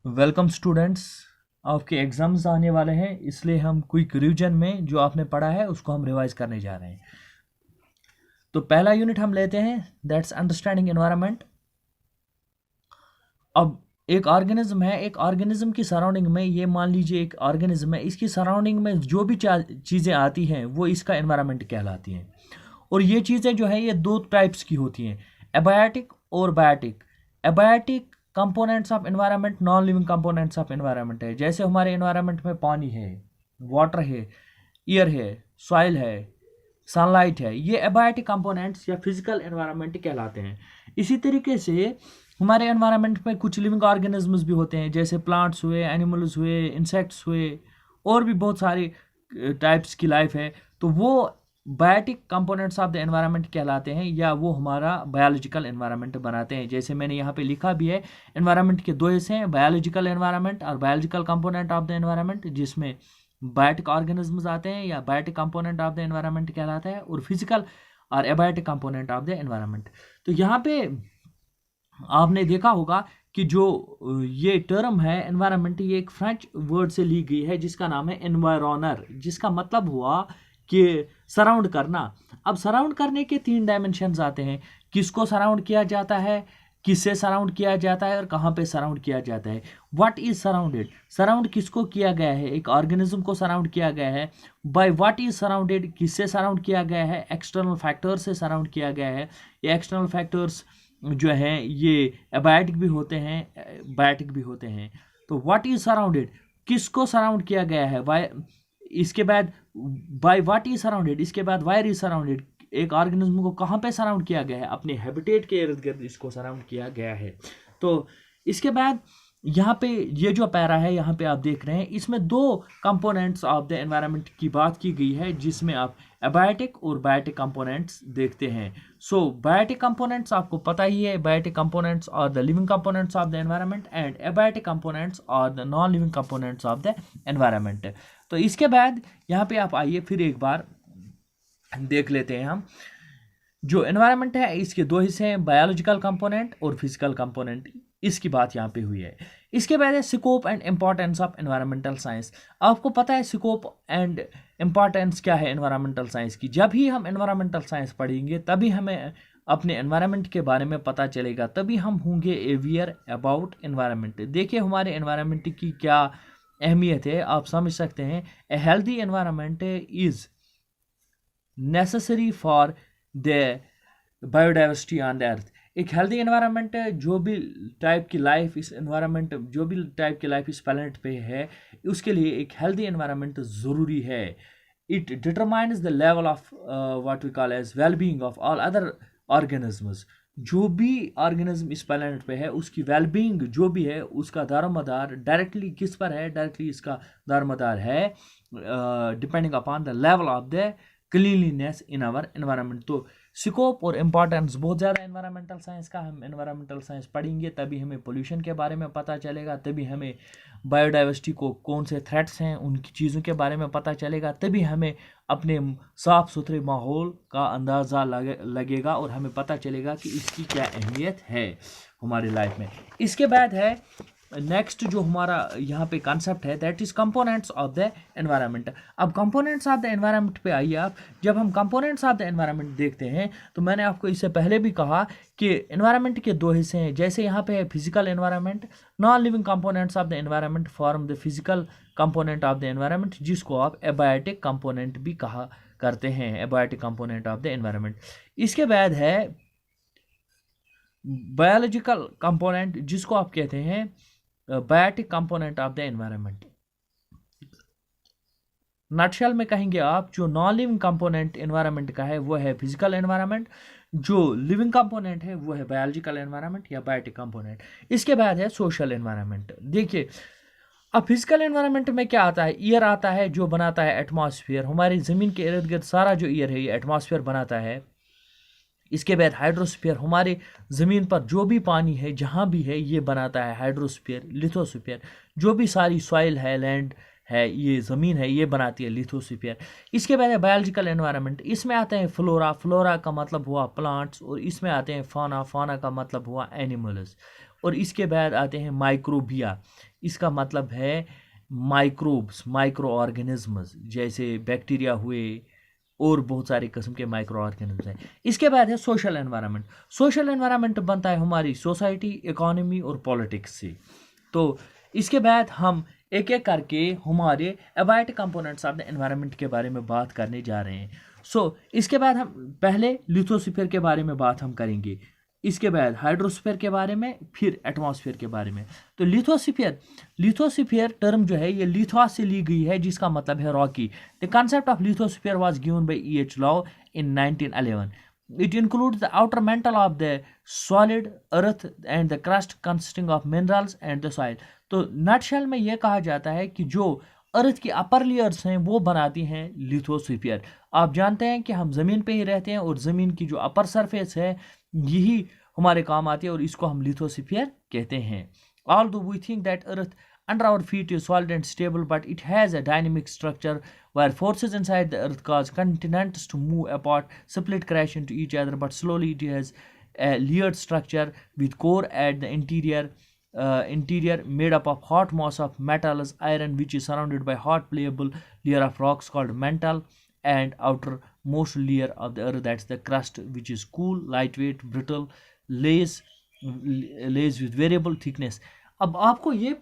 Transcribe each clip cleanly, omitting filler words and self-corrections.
Welcome students. आपके exams आने वाले हैं, इसलिए हम क्विक रिवीजन में जो आपने पढ़ा है उसको हम रिवाइज करने जा रहे हैं। तो पहला यूनिट हम लेते हैं, दैट्स अंडरस्टैंडिंग एनवायरनमेंट। अब एक ऑर्गेनिज्म है, एक ऑर्गेनिज्म की सराउंडिंग में, ये मान लीजिए एक ऑर्गेनिज्म है, इसकी सराउंडिंग में जो भी चीज़ें आती हैं वो इसका एनवायरनमेंट कहलाती हैं। और ये चीज़ें जो है ये दो टाइप्स की होती हैं, एबायोटिक और biotic. Abiotic components of environment, non living components of environment है। जैसे हमारे एनवायरनमेंट में पानी है, वाटर है, एयर है, सॉइल है, सनलाइट है, ये एबायोटिक कंपोनेंट्स या फिजिकल एनवायरनमेंट कहलाते हैं। इसी तरीके से हमारे एनवायरनमेंट में कुछ लिविंग ऑर्गेनिजम्स भी होते हैं, जैसे प्लांट्स हुए, एनिमल्स हुए, इंसेक्ट्स हुए, और भी बहुत सारे टाइप्स की लाइफ है। तो वो biotic components of the environment कहलाते हैं, या वो हमारा बायोलॉजिकल एनवायरनमेंट बनाते हैं। जैसे मैंने यहाँ पे लिखा भी है, एनवायरनमेंट के दो हिस्से हैं, बायोलॉजिकल एनवायरनमेंट और biological component of the environment, जिसमें बायोटिक ऑर्गेनिजम्स आते हैं या biotic component of the environment कहलाता है, और फिजिकल और abiotic component of the environment. तो यहाँ पे आपने देखा होगा कि जो ये टर्म है एनवायरनमेंट, ये एक फ्रेंच वर्ड से ली गई है जिसका नाम है एनवायरोनर, जिसका मतलब हुआ कि सराउंड करना। अब सराउंड करने के 3 डायमेंशंस आते हैं, किसको सराउंड किया जाता है, किससे सराउंड किया जाता है, और कहाँ पे सराउंड किया जाता है। व्हाट इज सराउंडेड, सराउंड किसको किया गया है, एक ऑर्गेनिज्म को सराउंड किया गया है। बाय व्हाट इज सराउंडेड, किससे सराउंड किया गया है, एक्सटर्नल फैक्टर्स से सराउंड किया गया है। ये एक्सटर्नल फैक्टर्स जो हैं ये एबायोटिक भी होते हैं, बायोटिक भी होते हैं। तो व्हाट इज सराउंडेड, किसको सराउंड किया गया है, वाई, इसके बाद बाय व्हाट इज सराउंडेड, इसके बाद वायर इज सराउंडेड, एक ऑर्गेनिज्म को कहाँ पे सराउंड किया गया है, अपने हैबिटेट के इर्द गिर्द इसको सराउंड किया गया है। तो इसके बाद यहाँ पे ये जो पैरा है यहाँ पे आप देख रहे हैं, इसमें 2 कंपोनेंट्स ऑफ द एनवायरनमेंट की बात की गई है, जिसमें आप एबायोटिक और बायोटिक कंपोनेंट्स देखते हैं। सो बायोटिक कंपोनेंट्स आपको पता ही है, biotic components are the living components of the environment, and abiotic components are the non living components of the environment. तो इसके बाद यहाँ पे आप आइए फिर एक बार देख लेते हैं हम, जो एनवायरनमेंट है इसके 2 हिस्से हैं, बायोलॉजिकल कंपोनेंट और फिजिकल कंपोनेंट, इसकी बात यहाँ पे हुई है। इसके बाद है scope and importance of environmental science. आपको पता है स्कोप एंड इम्पॉर्टेंस क्या है एनवायरमेंटल साइंस की। जब ही हम एनवायरमेंटल साइंस पढ़ेंगे तभी हमें अपने एनवायरनमेंट के बारे में पता चलेगा, तभी हम होंगे अवेयर अबाउट एनवायरनमेंट। देखिए हमारे एनवायरनमेंट की क्या अहमियत है, आप समझ सकते हैं। A healthy environment is necessary for the biodiversity on the earth. एक हेल्दी एनवायरनमेंट है, जो भी टाइप की लाइफ इस एनवायरनमेंट, जो भी टाइप की लाइफ इस प्लेनेट पे है, उसके लिए एक हेल्दी एनवायरनमेंट ज़रूरी है। It determines the level of what we call as wellbeing of all other organisms. जो भी ऑर्गेनिज्म इस प्लेनेट पे है उसकी वेलबींग जो भी है, उसका दारोमदार डायरेक्टली किस पर है, डायरेक्टली इसका दारोमदार है depending upon the level of the cleanliness in our environment. तो स्कोप और इम्पॉर्टेंस बहुत ज़्यादा एनवायरमेंटल साइंस का। हम एनवायरमेंटल साइंस पढ़ेंगे तभी हमें पोल्यूशन के बारे में पता चलेगा, तभी हमें बायोडाइवर्सिटी को कौन से थ्रेट्स हैं उनकी चीज़ों के बारे में पता चलेगा, तभी हमें अपने साफ़ सुथरे माहौल का अंदाज़ा लगेगा और हमें पता चलेगा कि इसकी क्या अहमियत है हमारी लाइफ में। इसके बाद है नेक्स्ट जो हमारा यहाँ पे कॉन्सेप्ट है, that is components of the environment. अब कंपोनेंट्स ऑफ द एनवायरनमेंट पे आइए आप। जब हम कंपोनेंट्स ऑफ द एनवायरनमेंट देखते हैं तो मैंने आपको इससे पहले भी कहा कि एनवायरनमेंट के 2 हिस्से हैं। जैसे यहाँ पे है physical environment, non living components of the environment form the physical component of the environment, जिसको आप एबायोटिक कंपोनेंट भी कहा करते हैं, abiotic component of the environment. इसके बाद है बायोलॉजिकल कंपोनेंट, जिसको आप कहते हैं biotic component of the environment. Nutshell में कहेंगे आप, जो नॉन लिविंग कंपोनेंट एनवायरनमेंट का है वो है फिजिकल एनवायरनमेंट, जो लिविंग कंपोनेंट है वो है बायोलॉजिकल एनवायरनमेंट या बायोटिक कंपोनेंट। इसके बाद है सोशल एनवायरनमेंट। देखिए अब फिजिकल एनवायरनमेंट में क्या आता है, ईयर आता है जो बनाता है एटमॉस्फेयर। हमारी ज़मीन के इर्द गिर्द सारा जो ईयर है ये एटमॉस्फेयर बनाता है। इसके बाद हाइड्रोस्फीयर, हमारे ज़मीन पर जो भी पानी है जहाँ भी है ये बनाता है हाइड्रोस्फीयर। लिथोस्फीयर, जो भी सारी सॉइल है, लैंड है, ये ज़मीन है, ये बनाती है लिथोस्फीयर। इसके बाद है बायोलॉजिकल एनवायरनमेंट। इसमें आते हैं फ्लोरा, फ्लोरा का मतलब हुआ प्लांट्स, और इसमें आते हैं फाना, फाना का मतलब हुआ एनिमल्स। और इसके बाद आते हैं माइक्रोबिया। इसका मतलब है माइक्रोब्स, माइक्रो ऑर्गेनिजम्स, जैसे बैक्टीरिया हुए और बहुत सारे किस्म के माइक्रो ऑर्गेनिज्म हैं। इसके बाद है सोशल एनवायरनमेंट। सोशल एनवायरनमेंट बनता है हमारी सोसाइटी, इकोनॉमी और पॉलिटिक्स से। तो इसके बाद हम एक एक करके हमारे अबाइट कंपोनेंट्स ऑफ द एनवायरनमेंट के बारे में बात करने जा रहे हैं। इसके बाद हम पहले लिथोस्फीयर के बारे में बात हम करेंगे, इसके बाद हाइड्रोस्फीयर के बारे में, फिर एटमॉस्फेयर के बारे में। तो लिथोस्फीयर टर्म जो है ये लिथोस से ली गई है, जिसका मतलब है Rocky. The concept of lithosphere was given by E.H. Law in 1911। It includes the outer mantle of the solid earth and the crust consisting of minerals and the soil। तो नटशेल में यह कहा जाता है कि जो अर्थ की अपर लेयर्स हैं वो बनाती हैं लिथोस्फीयर। आप जानते हैं कि हम ज़मीन पे ही रहते हैं और ज़मीन की जो अपर सरफेस है यही हमारे काम आती है और इसको हम लिथोस्फीयर कहते हैं। Although we think that earth under our feet is solid and stable, but it has a dynamic structure where forces inside the earth cause continents to move apart, split, crash into each other, but slowly it has a layered structure with core at the interior made up of hot mass of metals, iron, which is surrounded by hot pliable layer of rocks called mantle, and outermost layer of the earth, that's the crust, which is cool, lightweight, brittle, lays with variable thickness। अब आपको ये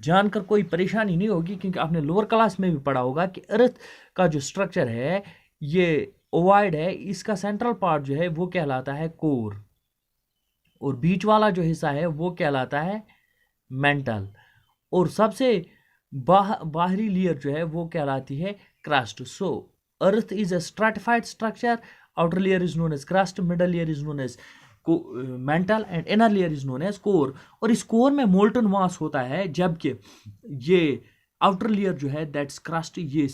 जानकर कोई परेशानी नहीं होगी, क्योंकि आपने लोअर क्लास में भी पढ़ा होगा कि अर्थ का जो स्ट्रक्चर है ये ओवॉइड है। इसका सेंट्रल पार्ट जो है वो कहलाता है कोर, और बीच वाला जो हिस्सा है वो कहलाता है मेंटल, और सबसे बाहरी लेयर जो है वो कहलाती है crust. So earth is a stratified structure, outer layer is known as crust, middle layer is known as mantle and inner layer is known as core. और इस कोर में मोल्टन मास होता है, जबकि ये आउटर लेयर जो है दैट्स क्रस्ट, ये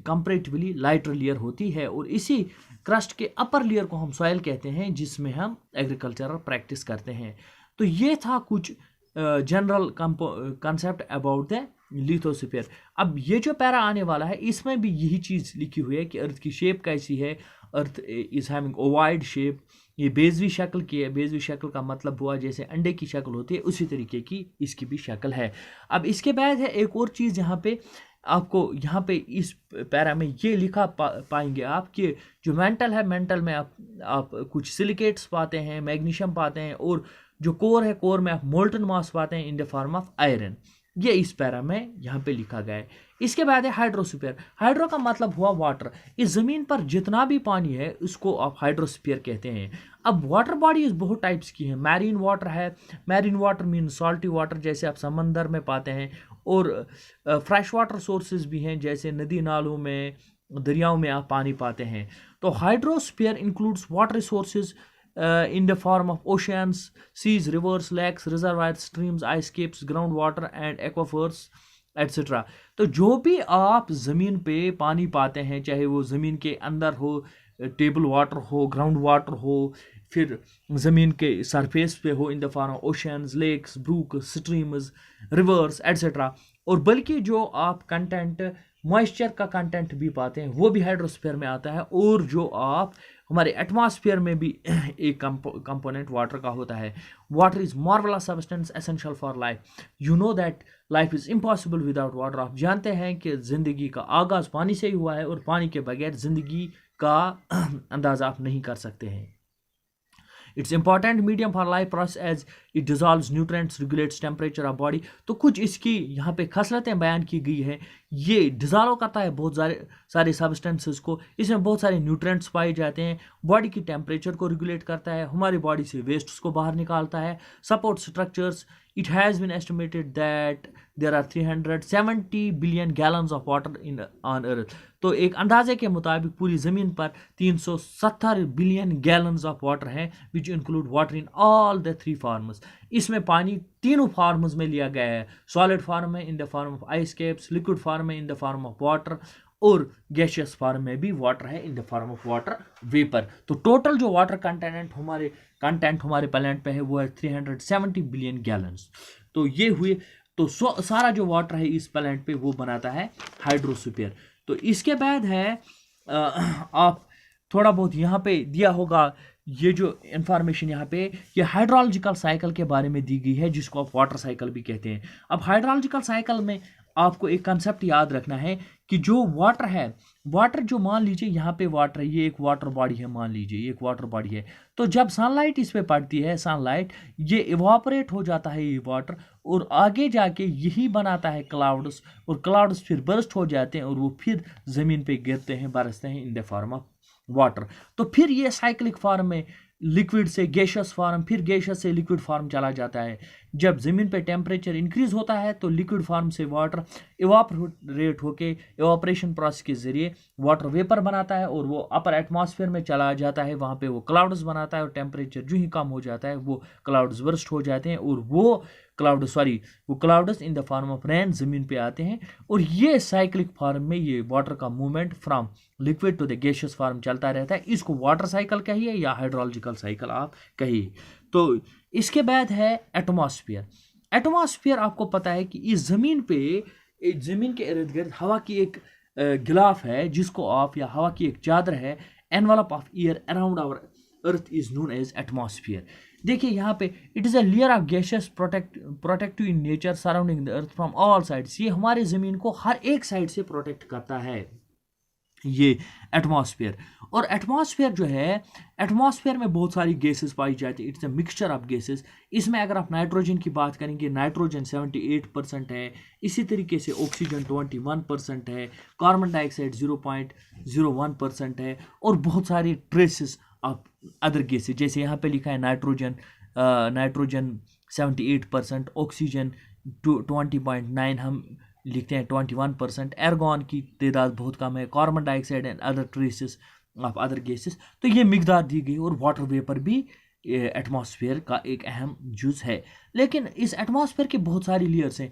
कंपैरेटिवली लाइटर लेयर होती है। और इसी क्रस्ट के अपर लेयर को हम सॉइल कहते हैं, जिसमें हम एग्रीकल्चरल प्रैक्टिस करते हैं। तो ये था कुछ general concept about the lithosphere. अब ये जो पैरा आने वाला है इसमें भी यही चीज़ लिखी हुई है कि अर्थ की शेप कैसी है। Earth is having ovoid shape, ये बेजवी शक्ल की है। बेजवी शक्ल का मतलब हुआ जैसे अंडे की शक्ल होती है उसी तरीके की इसकी भी शक्ल है। अब इसके बाद है एक और चीज़, यहाँ पे आपको यहाँ पे इस पैरा में ये लिखा पाएंगे आप कि जो मेंटल है, मेंटल में आप कुछ सिलिकेट्स पाते हैं, मैग्नीशियम पाते हैं, और जो कोर है, कोर में आप मोल्टन मास पाते हैं इन द फॉर्म ऑफ आयरन। ये इस पैरा में यहाँ पे लिखा गया है। इसके बाद है हाइड्रोस्फीयर। हाइड्रो का मतलब हुआ वाटर। इस ज़मीन पर जितना भी पानी है उसको आप हाइड्रोस्फीयर कहते हैं। अब वाटर बॉडीज बहुत टाइप्स की हैं। मैरीन वाटर है, marine water mean salty water, जैसे आप समंदर में पाते हैं, और फ्रेश वाटर सोर्सेज भी हैं, जैसे नदी नालों में, दरियाओं में आप पानी पाते हैं। तो hydrosphere includes water resources in the form of oceans, seas, rivers, lakes, reservoirs, streams, ice caps, groundwater and aquifers etc। तो जो भी आप ज़मीन पे पानी पाते हैं, चाहे वो ज़मीन के अंदर हो, टेबल वाटर हो, ग्राउंड वाटर हो, फिर ज़मीन के सरफेस पे हो in the form of oceans, lakes, brook, streams, rivers etcetera, और बल्कि जो आप कंटेंट मॉइस्चर का कंटेंट भी पाते हैं वो भी हाइड्रोस्फीयर में आता है। और जो आप हमारे एटमॉस्फेयर में भी एक कंपोनेंट वाटर का होता है। Water is marvellous substance essential for life. You know that life is impossible without water. आप जानते हैं कि ज़िंदगी का आगाज़ पानी से ही हुआ है, और पानी के बगैर ज़िंदगी का अंदाज़ा आप नहीं कर सकते हैं। It's important medium for life process as it dissolves nutrients, regulates temperature of body. तो कुछ इसकी यहाँ पे खसलतें बयान की गई है। ये डिजॉल्व करता है बहुत सारे सब्सटेंसेस को, इसमें बहुत सारे न्यूट्रिएंट्स पाए जाते हैं, बॉडी की टेम्परेचर को रेगुलेट करता है, हमारी बॉडी से वेस्ट्स को बाहर निकालता है, support structures. It has been estimated that there are 370 billion gallons of water on Earth। तो एक अंदाजे के मुताबिक पूरी ज़मीन पर 370 बिलियन गैलन्स ऑफ वाटर हैं, which include water in all the 3 forms. इसमें पानी तीनों फॉर्म्स में लिया गया है। सॉलिड फॉर्म में in the form of ice caps, liquid form में in the form of water, और गैशियस फॉर्म में भी वाटर है in the form of water vapour. तो टोटल जो वाटर कंटेंट हमारे प्लैनेट पे है वो है 370 बिलियन गैलन्स। तो ये हुए, तो सारा जो वाटर है इस प्लैनेट पे वो बनाता है हाइड्रोस्फीयर। तो इसके बाद है आप थोड़ा बहुत यहाँ पे दिया होगा ये जो इंफॉर्मेशन यहाँ पे ये हाइड्रोलॉजिकल साइकिल के बारे में दी गई है, जिसको आप वाटर साइकिल भी कहते हैं। अब हाइड्रोलॉजिकल साइकिल में आपको एक कंसेप्ट याद रखना है कि जो वाटर है, वाटर जो मान लीजिए यहाँ पे वाटर है, ये एक वाटर बॉडी है, मान लीजिए ये एक वाटर बॉडी है। तो जब सनलाइट इस पे पड़ती है, सनलाइट ये इवापोरेट हो जाता है ये वाटर, और आगे जाके यही बनाता है क्लाउड्स, और क्लाउड्स फिर बर्स्ट हो जाते हैं और वो फिर ज़मीन पे गिरते हैं, बरसते हैं इन द फॉर्म ऑफ वाटर। तो फिर ये साइक्लिक फॉर्म में लिक्विड से गैशियस फॉर्म, फिर गैशियस से लिक्विड फॉर्म चला जाता है। जब ज़मीन पे टेम्परेचर इंक्रीज होता है तो लिक्विड फॉर्म से वाटर इवापोरेट होके इवापोरेशन प्रोसेस के ज़रिए वाटर वेपर बनाता है, और वो अपर एटमॉस्फेयर में चला जाता है, वहाँ पे वो क्लाउड्स बनाता है, और टेम्परेचर जो ही कम हो जाता है वो क्लाउड्स बर्स्ट हो जाते हैं, और वो clouds in the form of rain ज़मीन पे आते हैं। और ये साइक्लिक फॉर्म में ये वाटर का movement from liquid to the gaseous form चलता रहता है। इसको वाटर साइकिल कहिए या हाइड्रोलॉजिकल साइकिल आप कहिए। तो इसके बाद है एटमॉस्फेयर। एटमॉस्फेयर आपको पता है कि इस ज़मीन के इर्द गिर्द हवा की एक गिलाफ है, जिसको आप, या हवा की एक चादर है, envelope of air around our earth is known as atmosphere. देखिए यहाँ पे it is a layer of gases protective in nature surrounding the earth from all sides. ये हमारे ज़मीन को हर एक साइड से प्रोटेक्ट करता है ये एटमॉस्फेयर। और एटमॉस्फेयर जो है, एटमॉस्फेयर में बहुत सारी गैसेस पाई जाती है, it's a mixture of gases. इसमें अगर आप नाइट्रोजन की बात करेंगे, नाइट्रोजन 78% है, इसी तरीके से ऑक्सीजन 21% है, कार्बन डाइऑक्साइड 0.01% है, और बहुत सारी ट्रेसेस ऑफ अदर गैसेस, जैसे यहाँ पे लिखा है नाइट्रोजन 78%, ऑक्सीजन 20.9, हम लिखते हैं 21%, एर्गॉन की तादाद बहुत कम है, carbon dioxide and other traces of other gases. तो ये मिकदार दी गई, और वाटर वेपर भी एटमॉस्फेयर का एक अहम जुज़ है। लेकिन इस एटमॉस्फेयर की बहुत सारी लेयर्स हैं।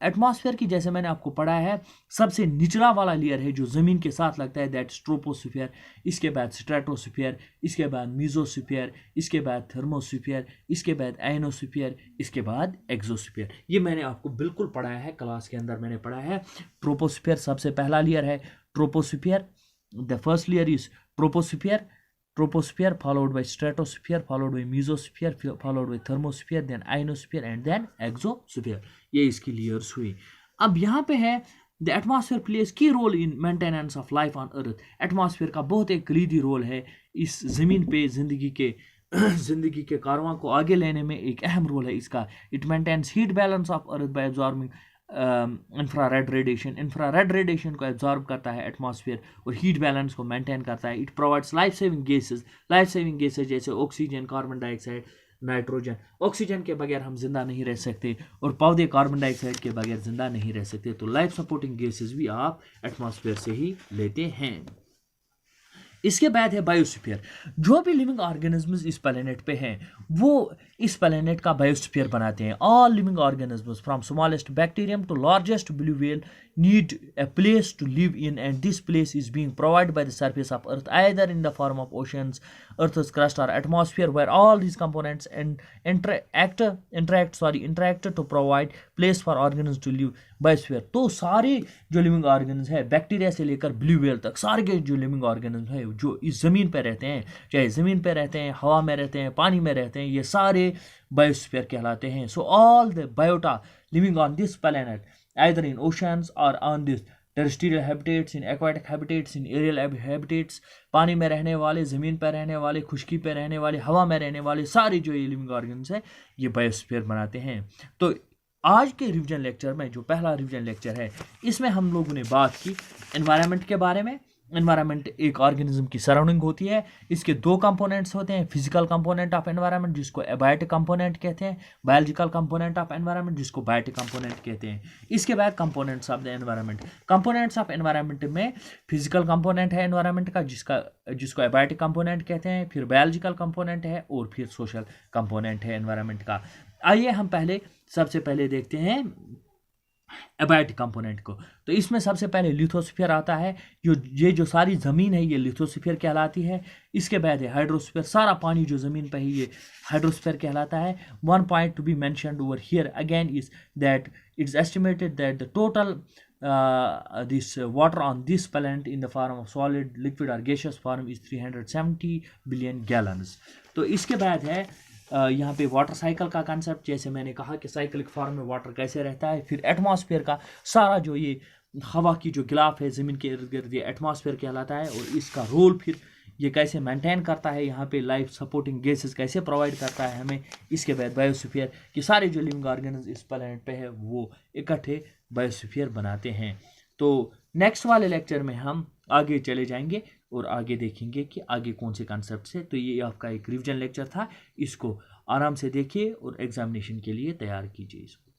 एटमॉस्फेयर की, जैसे मैंने आपको पढ़ा है, सबसे निचला वाला लेयर है जो ज़मीन के साथ लगता है, दैट ट्रोपोस्फीयर। इसके बाद स्ट्रेटोस्फीयर, इसके बाद मीजोस्फीयर, इसके बाद थर्मोस्फीयर, इसके बाद आयनोस्फीयर, इसके बाद एक्सोस्फीयर। ये मैंने आपको बिल्कुल पढ़ाया है, क्लास के अंदर मैंने पढ़ा है। ट्रोपोस्फीयर सबसे पहला लेयर है, troposphere. The first layer is troposphere followed by stratosphere followed by mesosphere followed by thermosphere then ionosphere and then exosphere। ये इसकी लेयर्स हुई। अब यहाँ पे है the atmosphere plays key role in maintenance of life on earth. Atmosphere का बहुत एक कलीदी रोल है इस ज़मीन पे ज़िंदगी के कारवां को आगे लेने में, एक अहम रोल है इसका। It maintains heat balance of earth by absorbing infrared radiation को एब्जॉर्ब करता है एटमॉस्फेयर, और हीट बैलेंस को मेंटेन करता है। It provides life saving gases जैसे oxygen, carbon dioxide, nitrogen. Oxygen के बगैर हम जिंदा नहीं रह सकते, और पौधे कार्बन डाइऑक्साइड के बगैर जिंदा नहीं रह सकते। तो लाइफ सपोर्टिंग गैसेस भी आप एटमॉस्फेयर से ही लेते हैं। इसके बाद है बायोस्फीयर। जो भी लिविंग ऑर्गेनिजम्स इस प्लेनेट पे हैं वो इस प्लेनेट का बायोस्फीयर बनाते हैं। All living organisms from smallest bacterium to largest blue whale need a place to live in, and this place is being provided by the surface of earth either in the form of oceans, earth's crust, or atmosphere, where all these components interact to provide place for organisms to live। Biosphere तो सारे जो living organism है, bacteria से लेकर blue whale तक, सारे के जो लिविंग ऑर्गेनिज्म है जो इस ज़मीन पे रहते हैं, चाहे ज़मीन पे रहते हैं, हवा में रहते हैं, पानी में रहते हैं, ये सारे बायोस्फीयर कहलाते हैं। So all the biota living on this planet either in oceans or on this terrestrial habitats, in aquatic habitats, in aerial habitats, पानी में रहने वाले, ज़मीन पर रहने वाले, खुश्की पर रहने वाले, हवा में रहने वाले, सारे जो ये लिविंग ऑर्गन्स है ये बायोस्फीयर बनाते हैं। तो आज के रिवीजन लेक्चर में, जो पहला रिवीजन लेक्चर है, इसमें हम लोगों ने बात की एनवायरनमेंट के बारे में। एनवायरनमेंट एक ऑर्गेनिज्म की सराउंडिंग होती है। इसके दो कंपोनेंट्स होते हैं, फिजिकल कंपोनेंट ऑफ एनवायरनमेंट जिसको एबायोटिक कंपोनेंट कहते हैं, बायोलॉजिकल कंपोनेंट ऑफ एनवायरनमेंट जिसको बायोटिक कंपोनेंट कहते हैं। इसके बाद components of the environment. Components of environment में फिजिकल कंपोनेंट है एनवायरनमेंट का जिसको एबायोटिक कंपोनेंट कहते हैं, फिर बायोलॉजिकल कंपोनेंट है, और फिर सोशल कंपोनेंट है एनवायरनमेंट का। आइए हम सबसे पहले देखते हैं एबाइट कंपोनेंट को। तो इसमें सबसे पहले लिथोस्फीयर आता है, जो सारी ज़मीन है ये लिथोस्फीयर कहलाती है। इसके बाद है हाइड्रोस्फीयर, सारा पानी जो ज़मीन पे है ये हाइड्रोस्फीयर कहलाता है। One point to be mentioned over here again is that it's estimated that the total this water on this planet in the form of solid, liquid or gaseous form is 370 billion gallons। तो इसके बाद है यहाँ पे water cycle का concept, जैसे मैंने कहा कि साइक्लिक फॉर्म में वाटर कैसे रहता है। फिर एटमॉस्फेयर का सारा जो ये हवा की जो गिलाफ है ज़मीन के इर्द गिर्द, ये एटमॉस्फेयर कहलाता है। और इसका रोल फिर ये कैसे मेंटेन करता है, यहाँ पे लाइफ सपोर्टिंग गैसेस कैसे प्रोवाइड करता है हमें। इसके बाद बायोस्फीयर कि सारे जो लिविंग ऑर्गेनिज्म इस प्लैनेट पे है वो इकट्ठे बायोस्फीयर बनाते हैं। तो नेक्स्ट वाले लेक्चर में हम आगे चले जाएंगे और आगे देखेंगे कि आगे कौन से कॉन्सेप्ट्स है। तो ये आपका एक रिवीजन लेक्चर था, इसको आराम से देखिए और एग्जामिनेशन के लिए तैयार कीजिए इसको।